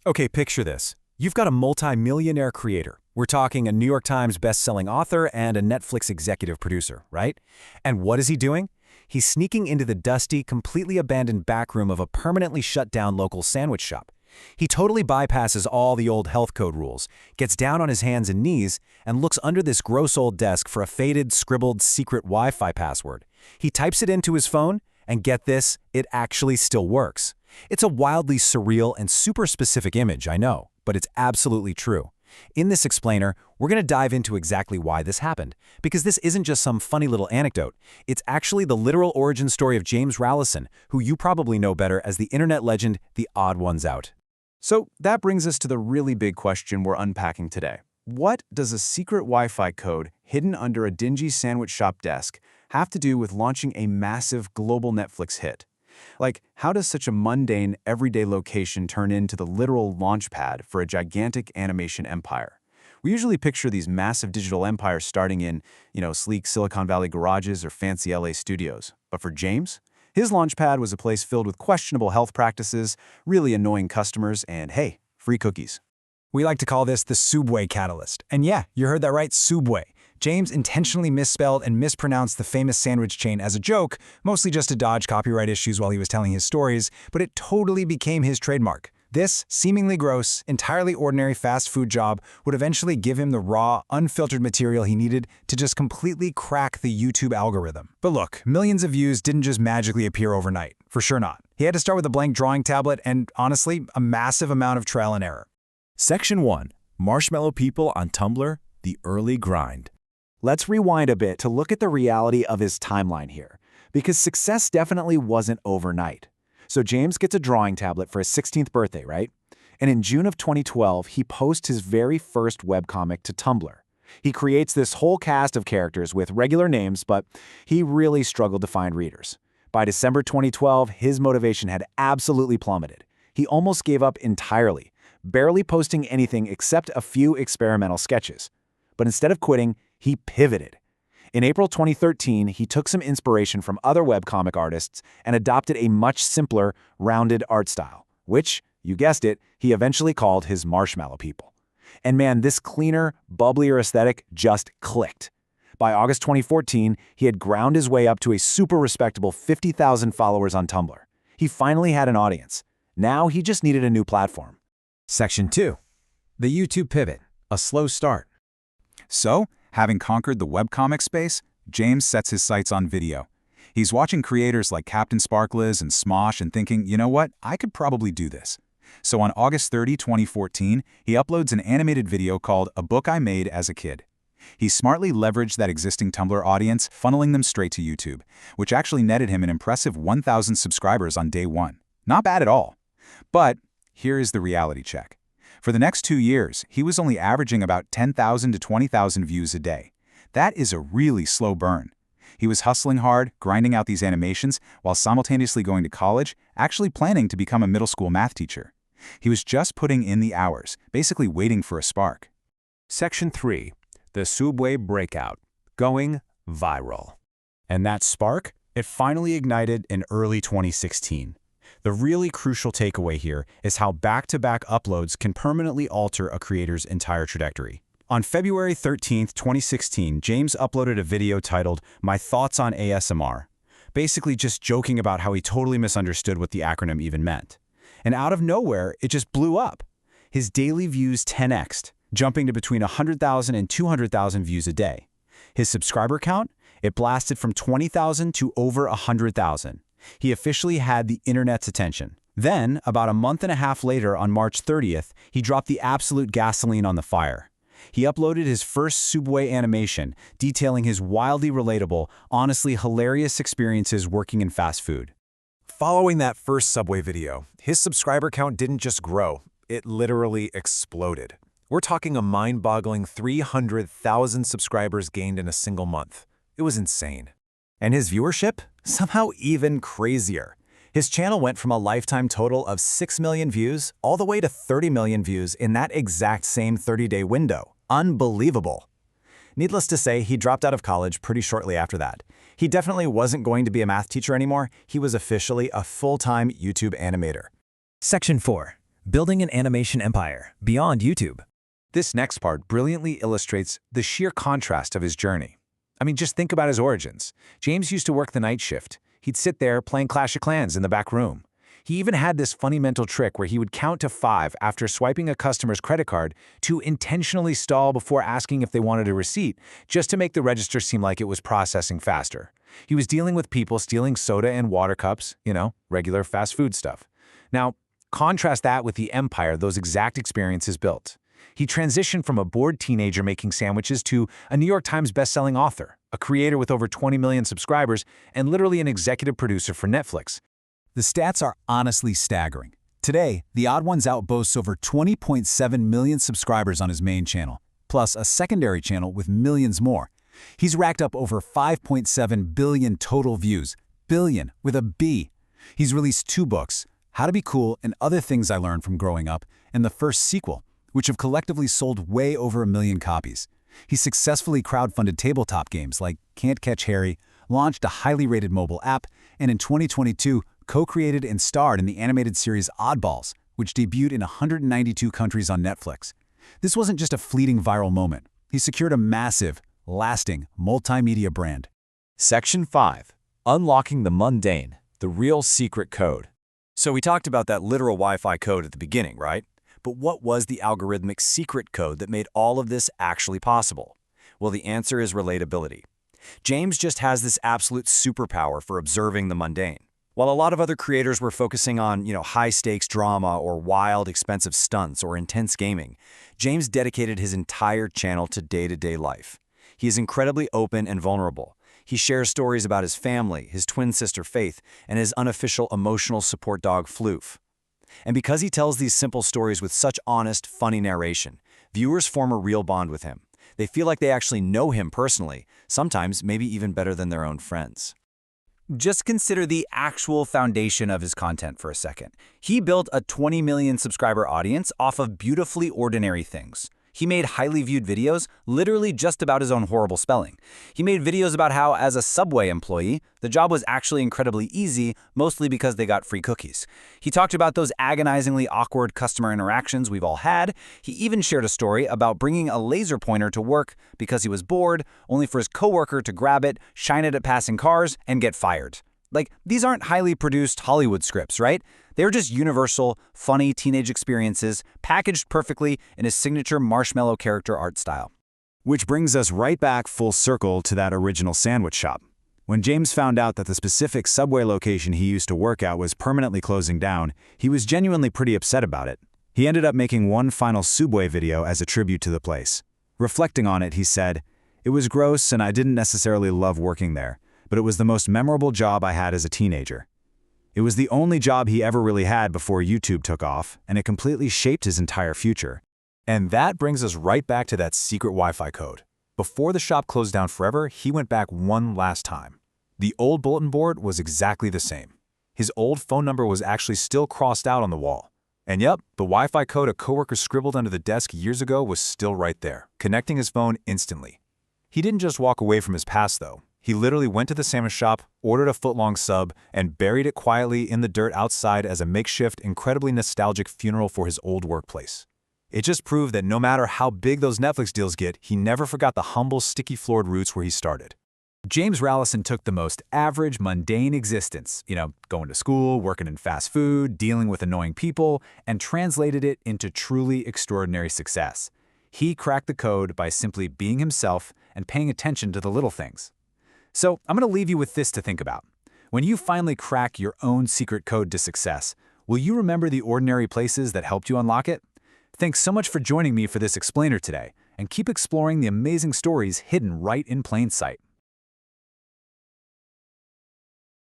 Okay, picture this. You've got a multi-millionaire creator. We're talking a New York Times best-selling author and a Netflix executive producer, right? And what is he doing? He's sneaking into the dusty, completely abandoned back room of a permanently shut-down local sandwich shop. He totally bypasses all the old health code rules, gets down on his hands and knees, and looks under this gross old desk for a faded, scribbled secret Wi-Fi password. He types it into his phone, and get this, it actually still works. It's a wildly surreal and super specific image, I know, but it's absolutely true. In this explainer, we're going to dive into exactly why this happened, because this isn't just some funny little anecdote. It's actually the literal origin story of James Rallison, who you probably know better as the internet legend, The Odd Ones Out. So that brings us to the really big question we're unpacking today. What does a secret Wi-Fi code hidden under a dingy sandwich shop desk have to do with launching a massive global Netflix hit? Like, how does such a mundane, everyday location turn into the literal launchpad for a gigantic animation empire? We usually picture these massive digital empires starting in, sleek Silicon Valley garages or fancy LA studios. But for James, his launchpad was a place filled with questionable health practices, really annoying customers, and hey, free cookies. We like to call this the Subway catalyst. And yeah, you heard that right, Subway. James intentionally misspelled and mispronounced the famous sandwich chain as a joke, mostly just to dodge copyright issues while he was telling his stories, but it totally became his trademark. This seemingly gross, entirely ordinary fast food job would eventually give him the raw, unfiltered material he needed to just completely crack the YouTube algorithm. But look, millions of views didn't just magically appear overnight. For sure not. He had to start with a blank drawing tablet and, honestly, a massive amount of trial and error. Section 1. Marshmallow People on Tumblr, The Early Grind. Let's rewind a bit to look at the reality of his timeline here, because success definitely wasn't overnight. So James gets a drawing tablet for his 16th birthday, right? And in June of 2012, he posts his very first webcomic to Tumblr. He creates this whole cast of characters with regular names, but he really struggled to find readers. By December 2012, his motivation had absolutely plummeted. He almost gave up entirely, barely posting anything except a few experimental sketches. But instead of quitting, he pivoted. In April 2013, he took some inspiration from other webcomic artists and adopted a much simpler, rounded art style, which, you guessed it, he eventually called his Marshmallow People. And man, this cleaner, bubblier aesthetic just clicked. By August 2014, he had ground his way up to a super respectable 50,000 followers on Tumblr. He finally had an audience. Now he just needed a new platform. Section 2. The YouTube pivot, a slow start. So, having conquered the webcomic space, James sets his sights on video. He's watching creators like Captain Sparklez and Smosh and thinking, you know what, I could probably do this. So on August 30, 2014, he uploads an animated video called A Book I Made as a Kid. He smartly leveraged that existing Tumblr audience, funneling them straight to YouTube, which actually netted him an impressive 1,000 subscribers on day one. Not bad at all. But here is the reality check. For the next 2 years, he was only averaging about 10,000 to 20,000 views a day. That is a really slow burn. He was hustling hard, grinding out these animations, while simultaneously going to college, actually planning to become a middle school math teacher. He was just putting in the hours, basically waiting for a spark. Section 3. The Subway Breakout. Going viral. And that spark? It finally ignited in early 2016. The really crucial takeaway here is how back-to-back uploads can permanently alter a creator's entire trajectory. On February 13, 2016, James uploaded a video titled My Thoughts on ASMR, basically just joking about how he totally misunderstood what the acronym even meant. And out of nowhere, it just blew up. His daily views 10x'd, jumping to between 100,000 and 200,000 views a day. His subscriber count? It blasted from 20,000 to over 100,000. He officially had the internet's attention. Then, about a month and a half later on March 30th, he dropped the absolute gasoline on the fire. He uploaded his first Subway animation, detailing his wildly relatable, honestly hilarious experiences working in fast food. Following that first Subway video, his subscriber count didn't just grow, it literally exploded. We're talking a mind-boggling 300,000 subscribers gained in a single month. It was insane. And his viewership? Somehow even crazier. His channel went from a lifetime total of 6 million views all the way to 30 million views in that exact same 30-day window. Unbelievable. Needless to say, he dropped out of college pretty shortly after that. He definitely wasn't going to be a math teacher anymore. He was officially a full-time YouTube animator. Section 4. building an animation empire beyond YouTube. This next part brilliantly illustrates the sheer contrast of his journey. I mean, just think about his origins. James used to work the night shift. He'd sit there playing Clash of Clans in the back room. He even had this funny mental trick where he would count to 5 after swiping a customer's credit card to intentionally stall before asking if they wanted a receipt, just to make the register seem like it was processing faster. He was dealing with people stealing soda and water cups, regular fast food stuff. Now, contrast that with the empire those exact experiences built. He transitioned from a bored teenager making sandwiches to a New York Times bestselling author, a creator with over 20 million subscribers, and literally an executive producer for Netflix. The stats are honestly staggering. Today, The Odd Ones Out boasts over 20.7 million subscribers on his main channel, plus a secondary channel with millions more. He's racked up over 5.7 billion total views. Billion, with a B. He's released 2 books, How to Be Cool and Other Things I Learned from Growing Up, and the first sequel, which have collectively sold way over 1 million copies. He successfully crowdfunded tabletop games like Can't Catch Harry, launched a highly rated mobile app, and in 2022, co-created and starred in the animated series Oddballs, which debuted in 192 countries on Netflix. This wasn't just a fleeting viral moment. He secured a massive, lasting, multimedia brand. Section 5. Unlocking the Mundane, the Real Secret Code. So we talked about that literal Wi-Fi code at the beginning, right? But what was the algorithmic secret code that made all of this actually possible? Well, the answer is relatability. James just has this absolute superpower for observing the mundane. While a lot of other creators were focusing on, high-stakes drama or wild, expensive stunts or intense gaming, James dedicated his entire channel to day-to-day life. He is incredibly open and vulnerable. He shares stories about his family, his twin sister Faith, and his unofficial emotional support dog Floof. And because he tells these simple stories with such honest, funny narration, viewers form a real bond with him. They feel like they actually know him personally, sometimes maybe even better than their own friends. Just consider the actual foundation of his content for a second. He built a 20 million subscriber audience off of beautifully ordinary things. He made highly viewed videos literally just about his own horrible spelling. He made videos about how, as a Subway employee, the job was actually incredibly easy, mostly because they got free cookies. He talked about those agonizingly awkward customer interactions we've all had. He even shared a story about bringing a laser pointer to work because he was bored, only for his coworker to grab it, shine it at passing cars, and get fired. Like, these aren't highly produced Hollywood scripts, right? They're just universal, funny teenage experiences packaged perfectly in his signature marshmallow character art style. Which brings us right back full circle to that original sandwich shop. When James found out that the specific Subway location he used to work at was permanently closing down, he was genuinely pretty upset about it. He ended up making one final Subway video as a tribute to the place. Reflecting on it, he said, "It was gross and I didn't necessarily love working there, but it was the most memorable job I had as a teenager." It was the only job he ever really had before YouTube took off, and it completely shaped his entire future. And that brings us right back to that secret Wi-Fi code. Before the shop closed down forever, he went back one last time. The old bulletin board was exactly the same. His old phone number was actually still crossed out on the wall. And yep, the Wi-Fi code a coworker scribbled under the desk years ago was still right there, connecting his phone instantly. He didn't just walk away from his past, though. He literally went to the sandwich shop, ordered a foot-long sub, and buried it quietly in the dirt outside as a makeshift, incredibly nostalgic funeral for his old workplace. It just proved that no matter how big those Netflix deals get, he never forgot the humble, sticky-floored roots where he started. James Rallison took the most average, mundane existence, going to school, working in fast food, dealing with annoying people, and translated it into truly extraordinary success. He cracked the code by simply being himself and paying attention to the little things. So I'm going to leave you with this to think about. When you finally crack your own secret code to success, will you remember the ordinary places that helped you unlock it? Thanks so much for joining me for this explainer today, and keep exploring the amazing stories hidden right in plain sight.